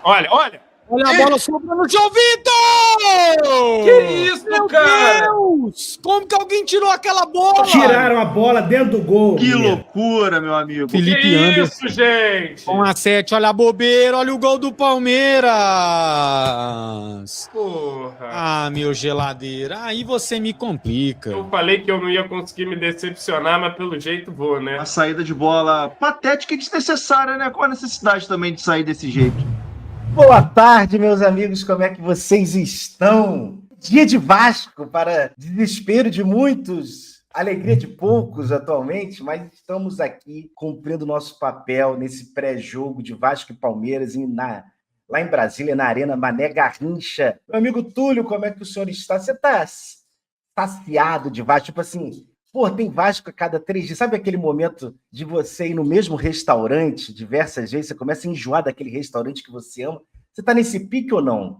Olha, olha. Olha a bola sobrando no João Vitor! Que isso, Meu cara? Deus! Como que alguém tirou aquela bola? Tiraram a bola dentro do gol. Que Mineiro. loucura, meu amigo. Felipe Que Anderson. isso, gente? Com a 7, olha a bobeira, olha o gol do Palmeiras! Porra. Ah, meu geladeira, aí você me complica. Eu falei que eu não ia conseguir me decepcionar, mas pelo jeito vou, né? A saída de bola patética e desnecessária, né? Qual a necessidade também de sair desse jeito? Boa tarde, meus amigos, como é que vocês estão? Dia de Vasco, para desespero de muitos, alegria de poucos atualmente, mas estamos aqui cumprindo nosso papel nesse pré-jogo de Vasco e Palmeiras lá em Brasília, na Arena Mané Garrincha. Meu amigo Túlio, como é que o senhor está? Você está saciado de Vasco? Tipo assim, pô, tem Vasco a cada 3 dias. Sabe aquele momento de você ir no mesmo restaurante diversas vezes, você começa a enjoar daquele restaurante que você ama? Você tá nesse pique ou não?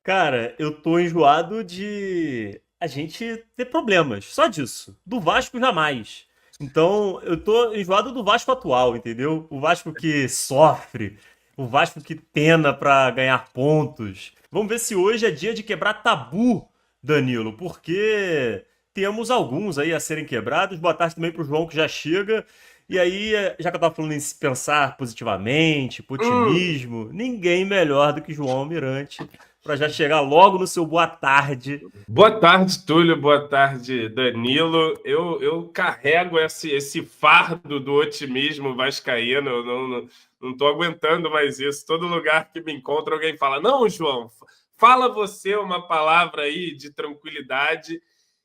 Cara, eu tô enjoado de a gente ter problemas. Só disso. Do Vasco jamais. Então, eu tô enjoado do Vasco atual, entendeu? O Vasco que sofre. O Vasco que pena pra ganhar pontos. Vamos ver se hoje é dia de quebrar tabu, Danilo, porque temos alguns aí a serem quebrados. Boa tarde também pro João, que já chega. E aí, já que eu tava falando em se pensar positivamente, pro otimismo, ninguém melhor do que João Almirante pra já chegar logo no seu boa tarde. Boa tarde, Túlio. Boa tarde, Danilo. Eu carrego esse fardo do otimismo vascaíno. Eu não tô aguentando mais isso. Todo lugar que me encontro, alguém fala: não, João, fala você uma palavra aí de tranquilidade.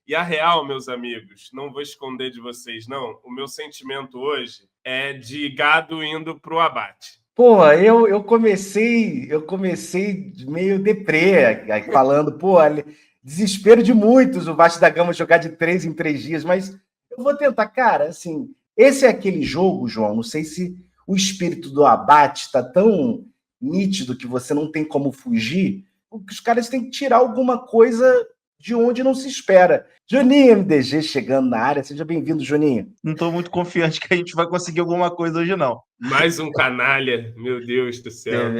E a real, meus amigos, não vou esconder de vocês, não. O meu sentimento hoje é de gado indo pro abate. Pô, eu comecei meio deprê, falando, pô, desespero de muitos o Vasco da Gama jogar de 3 em 3 dias, mas eu vou tentar, cara, assim, esse é aquele jogo, João, não sei se o espírito do abate está tão nítido que você não tem como fugir, porque os caras têm que tirar alguma coisa de onde não se espera. Juninho MDG chegando na área. Seja bem-vindo, Juninho. Não tô muito confiante que a gente vai conseguir alguma coisa hoje, não. Mais um canalha, meu Deus do céu.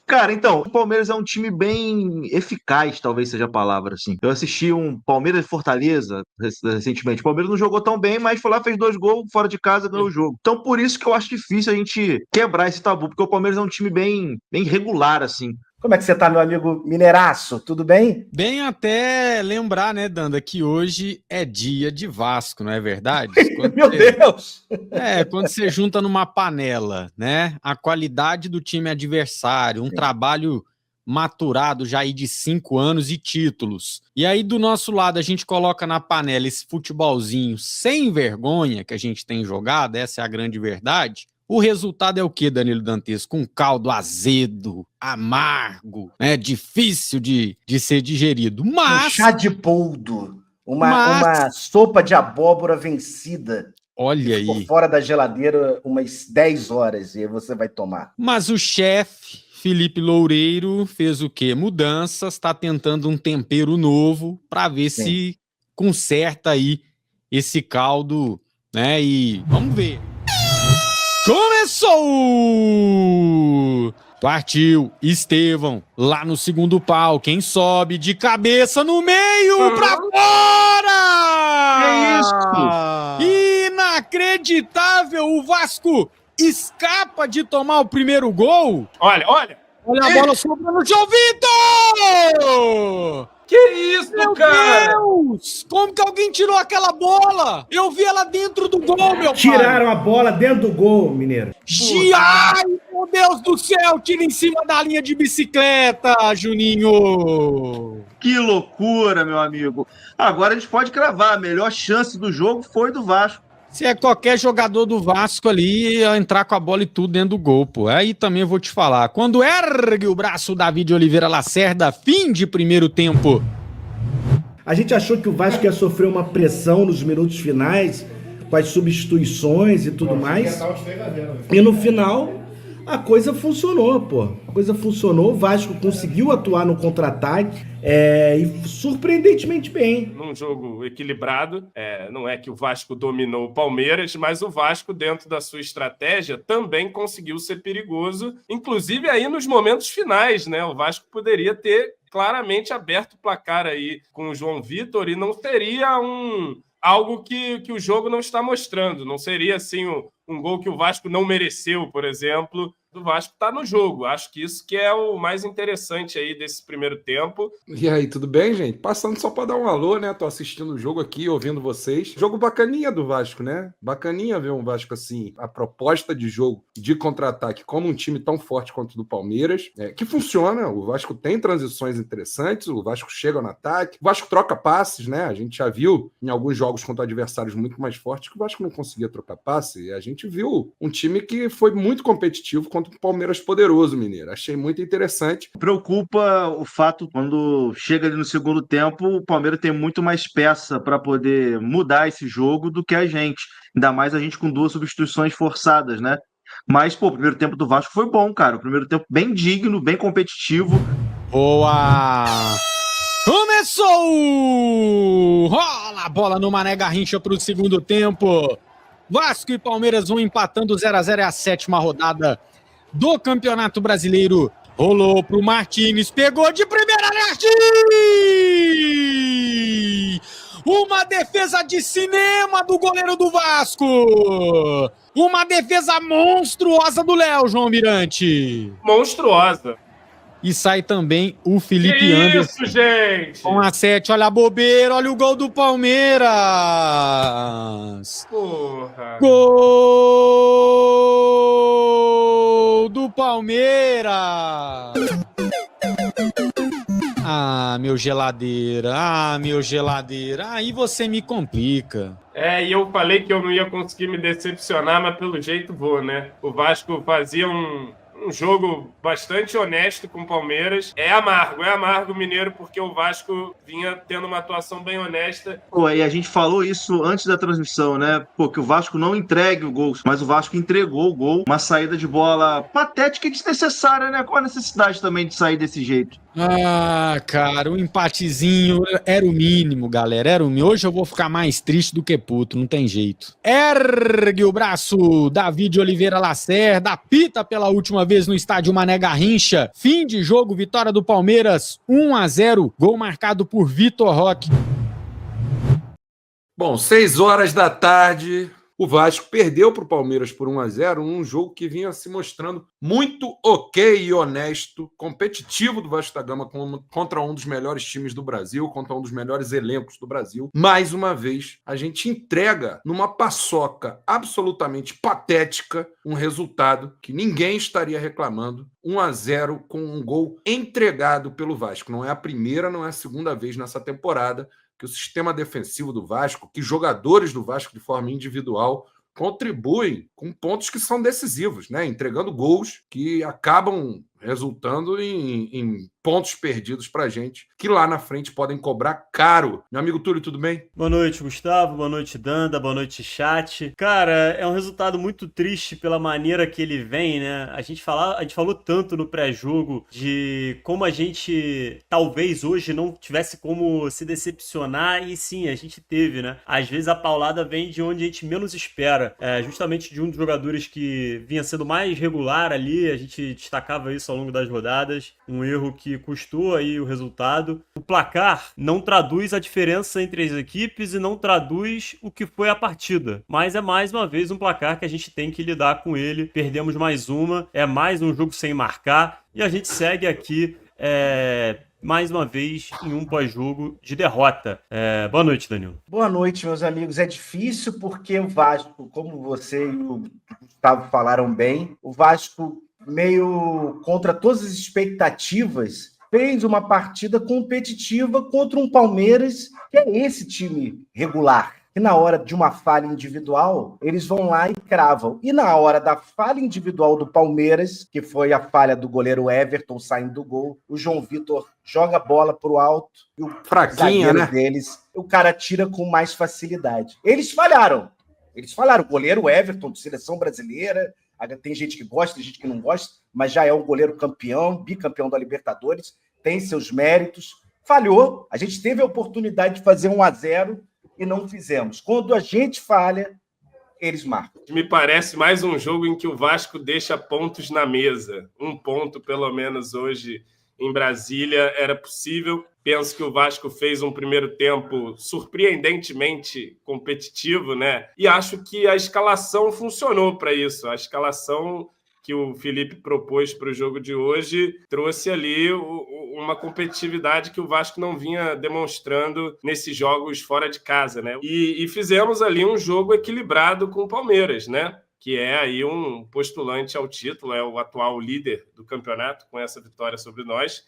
Cara, então, o Palmeiras é um time bem eficaz, talvez seja a palavra, assim. Eu assisti um Palmeiras e Fortaleza recentemente. O Palmeiras não jogou tão bem, mas foi lá, fez 2 gols, fora de casa, ganhou o jogo. Então, por isso que eu acho difícil a gente quebrar esse tabu, porque o Palmeiras é um time bem regular, assim. Como é que você tá, meu amigo Mineiraço? Tudo bem? Bem até lembrar, né, Danda, que hoje é dia de Vasco, não é verdade? Meu Deus! Quando você junta numa panela, né, a qualidade do time adversário, um trabalho maturado já aí de 5 anos e títulos. E aí do nosso lado a gente coloca na panela esse futebolzinho sem vergonha que a gente tem jogado, essa é a grande verdade. O resultado é o quê, Danilo Dantes? Com caldo azedo, amargo, né? Difícil de ser digerido. Mas... Um chá de poldo, uma sopa de abóbora vencida. Olha aí. Ficou fora da geladeira umas 10 horas e aí você vai tomar. Mas o chefe, Felipe Loureiro, fez o quê? Mudanças, está tentando um tempero novo para ver se conserta aí esse caldo, né? E vamos ver. Começou! Partiu Estevão lá no segundo pau. Quem sobe de cabeça no meio pra fora! Que isso? Inacreditável! O Vasco escapa de tomar o primeiro gol. Olha, olha. Olha a bola sobrando no João Vitor! Que isso, meu cara? Meu Deus! Como que alguém tirou aquela bola? Eu vi ela dentro do gol, meu pai. Tiraram a bola dentro do gol, Mineiro. Ai, meu Deus do céu! Tira em cima da linha de bicicleta, Juninho! Que loucura, meu amigo. Agora a gente pode cravar. A melhor chance do jogo foi do Vasco. Se é qualquer jogador do Vasco ali, entrar com a bola e tudo dentro do gol, pô. Aí também eu vou te falar. Quando ergue o braço David Oliveira Lacerda, fim de primeiro tempo. A gente achou que o Vasco ia sofrer uma pressão nos minutos finais, com as substituições e tudo mais. E no final, A coisa funcionou, pô. A coisa funcionou, o Vasco conseguiu atuar no contra-ataque e surpreendentemente bem. Num jogo equilibrado, não é que o Vasco dominou o Palmeiras, mas o Vasco, dentro da sua estratégia, também conseguiu ser perigoso, inclusive aí nos momentos finais, né? O Vasco poderia ter claramente aberto o placar aí com o João Vitor e não teria algo que o jogo não está mostrando. Não seria assim um gol que o Vasco não mereceu, por exemplo. Do Vasco está no jogo. Acho que isso que é o mais interessante aí desse primeiro tempo. E aí, tudo bem, gente? Passando só para dar um alô, né? Tô assistindo o jogo aqui, ouvindo vocês. Jogo bacaninha do Vasco, né? Bacaninha ver um Vasco assim. A proposta de jogo de contra-ataque como um time tão forte quanto o do Palmeiras, que funciona. O Vasco tem transições interessantes, o Vasco chega no ataque, o Vasco troca passes, né? A gente já viu em alguns jogos contra adversários muito mais fortes que o Vasco não conseguia trocar passe. E a gente viu um time que foi muito competitivo contra o Palmeiras poderoso, Mineiro. Achei muito interessante. Preocupa o fato, quando chega ali no segundo tempo, o Palmeiras tem muito mais peça para poder mudar esse jogo do que a gente. Ainda mais a gente com 2 substituições forçadas, né? Mas, pô, o primeiro tempo do Vasco foi bom, cara. O primeiro tempo bem digno, bem competitivo. Boa! Começou! Rola a bola no Mané Garrincha para o segundo tempo. Vasco e Palmeiras vão empatando 0-0, é a 7ª rodada do Campeonato Brasileiro. Rolou pro Martínez, pegou de primeira, Nerd! Uma defesa de cinema do goleiro do Vasco! Uma defesa monstruosa do Léo, João Mirante! Monstruosa. E sai também o Felipe Anderson. Isso, gente! Com a 7, olha a bobeira, olha o gol do Palmeiras! Porra! Gol do Palmeiras! Meu geladeira, meu geladeira, aí você me complica. E eu falei que eu não ia conseguir me decepcionar, mas pelo jeito vou, né? O Vasco fazia um jogo bastante honesto com o Palmeiras. É amargo o Mineiro, porque o Vasco vinha tendo uma atuação bem honesta. Pô, e a gente falou isso antes da transmissão, né? Pô, que o Vasco não entregue o gol, mas o Vasco entregou o gol. Uma saída de bola patética e desnecessária, né? Qual a necessidade também de sair desse jeito? Cara, o empatezinho era o mínimo, galera, era o mínimo. Hoje eu vou ficar mais triste do que puto, não tem jeito. Ergue o braço, David Oliveira Lacerda, apita pela última vez no estádio Mané Garrincha. Fim de jogo, vitória do Palmeiras, 1-0, gol marcado por Vitor Roque. Bom, 6 da tarde, o Vasco perdeu para o Palmeiras por 1-0, num jogo que vinha se mostrando muito ok e honesto, competitivo do Vasco da Gama contra um dos melhores times do Brasil, contra um dos melhores elencos do Brasil. Mais uma vez, a gente entrega numa paçoca absolutamente patética um resultado que ninguém estaria reclamando, 1-0 com um gol entregado pelo Vasco. Não é a primeira, não é a segunda vez nessa temporada que o sistema defensivo do Vasco, que jogadores do Vasco de forma individual contribuem com pontos que são decisivos, né? Entregando gols que acabam resultando em pontos perdidos pra gente, que lá na frente podem cobrar caro. Meu amigo Túlio, tudo bem? Boa noite, Gustavo. Boa noite, Danda. Boa noite, chat. Cara, é um resultado muito triste pela maneira que ele vem, né? A gente falou tanto no pré-jogo de como a gente talvez hoje não tivesse como se decepcionar, e sim, a gente teve, né? Às vezes a paulada vem de onde a gente menos espera. Justamente de um dos jogadores que vinha sendo mais regular ali, a gente destacava isso ao longo das rodadas, um erro que custou aí o resultado. O placar não traduz a diferença entre as equipes e não traduz o que foi a partida, mas é mais uma vez um placar que a gente tem que lidar com ele. Perdemos mais uma, é mais um jogo sem marcar e a gente segue aqui mais uma vez em um pós-jogo de derrota. Boa noite, Danilo. Boa noite, meus amigos. É difícil porque o Vasco, como você e o Gustavo falaram bem, o Vasco, meio contra todas as expectativas, fez uma partida competitiva contra um Palmeiras que é esse time regular. E na hora de uma falha individual, eles vão lá e cravam. E na hora da falha individual do Palmeiras, que foi a falha do goleiro Everton saindo do gol, o João Vitor joga a bola pro alto e o zagueiro deles, o cara tira com mais facilidade. Eles falharam. O goleiro Everton, de seleção brasileira, Tem gente que gosta, tem gente que não gosta, mas já é um goleiro campeão, bicampeão da Libertadores, tem seus méritos. Falhou, a gente teve a oportunidade de fazer 1-0 e não fizemos. Quando a gente falha, eles marcam. Me parece mais um jogo em que o Vasco deixa pontos na mesa. Um ponto, pelo menos, hoje em Brasília era possível. Penso que o Vasco fez um primeiro tempo surpreendentemente competitivo, né? E acho que a escalação funcionou para isso. A escalação que o Felipe propôs para o jogo de hoje trouxe ali uma competitividade que o Vasco não vinha demonstrando nesses jogos fora de casa, né? E fizemos ali um jogo equilibrado com o Palmeiras, né? Que é aí um postulante ao título, é o atual líder do campeonato com essa vitória sobre nós.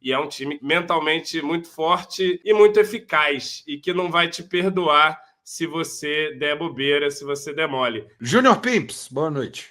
E é um time mentalmente muito forte e muito eficaz e que não vai te perdoar se você der bobeira, se você der mole. Júnior Pimps, boa noite.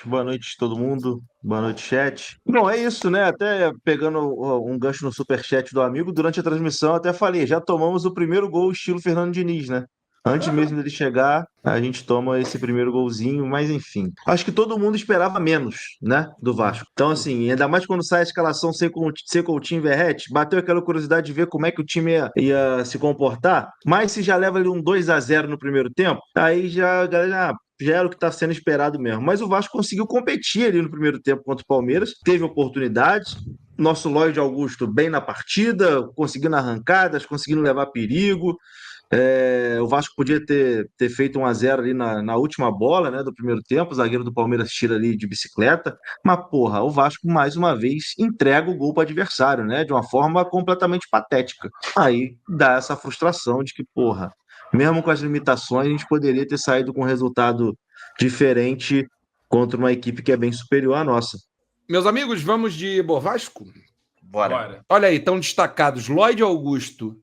Boa noite, todo mundo. Boa noite, chat. Bom, é isso, né? Até pegando um gancho no superchat do amigo, durante a transmissão eu até falei, já tomamos o primeiro gol estilo Fernando Diniz, né? Antes mesmo dele chegar, a gente toma esse primeiro golzinho, mas enfim. Acho que todo mundo esperava menos, né, do Vasco. Então, assim, ainda mais quando sai a escalação sem Coutinho e Verratti, bateu aquela curiosidade de ver como é que o time ia se comportar, mas se já leva ali um 2-0 no primeiro tempo, aí já a galera já era o que está sendo esperado mesmo. Mas o Vasco conseguiu competir ali no primeiro tempo contra o Palmeiras, teve oportunidades. Nosso Lloyd Augusto bem na partida, conseguindo arrancadas, conseguindo levar perigo. O Vasco podia ter feito 1-0 ali na última bola, né, do primeiro tempo. O zagueiro do Palmeiras tira ali de bicicleta. Mas, porra, o Vasco, mais uma vez, entrega o gol para o adversário, né, de uma forma completamente patética. Aí dá essa frustração de que, porra, mesmo com as limitações, a gente poderia ter saído com um resultado diferente contra uma equipe que é bem superior à nossa. Meus amigos, vamos de Bovasco? Bora. Olha aí, estão destacados Lloyd Augusto,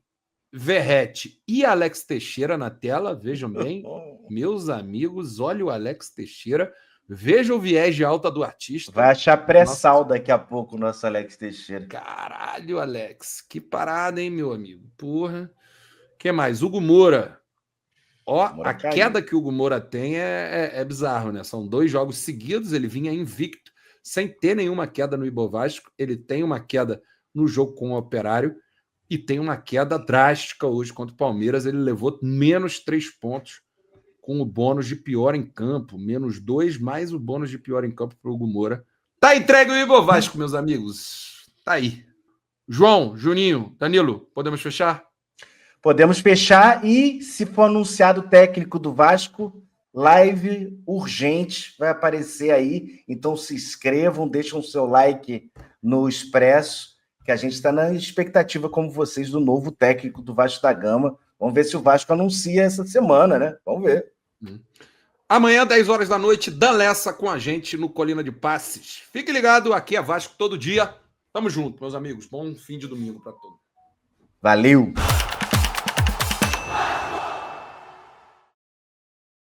Verratti e Alex Teixeira na tela. Vejam bem, meus amigos, olha o Alex Teixeira. Veja o viés de alta do artista. Vai achar pré-sal daqui a pouco o nosso Alex Teixeira. Caralho, Alex. Que parada, hein, meu amigo? Porra. O que mais? Hugo Moura. Ó, Moura a caiu. queda que o Hugo Moura tem é bizarro, né? São 2 jogos seguidos, ele vinha invicto, sem ter nenhuma queda no Ibovasco. Ele tem uma queda no jogo com o Operário e tem uma queda drástica hoje contra o Palmeiras. Ele levou menos 3 pontos com o bônus de pior em campo. Menos 2, mais o bônus de pior em campo para o Hugo Moura. Tá entregue o Ibovasco, meus amigos. Tá aí. João, Juninho, Danilo, podemos fechar? Podemos fechar e, se for anunciado o técnico do Vasco, live urgente vai aparecer aí. Então se inscrevam, deixem o seu like no Expresso, que a gente está na expectativa, como vocês, do novo técnico do Vasco da Gama. Vamos ver se o Vasco anuncia essa semana, né? Vamos ver. Amanhã, 10 horas da noite, Dan Lessa com a gente no Colina de Passes. Fique ligado, aqui é Vasco todo dia. Tamo junto, meus amigos. Bom fim de domingo para todos. Valeu!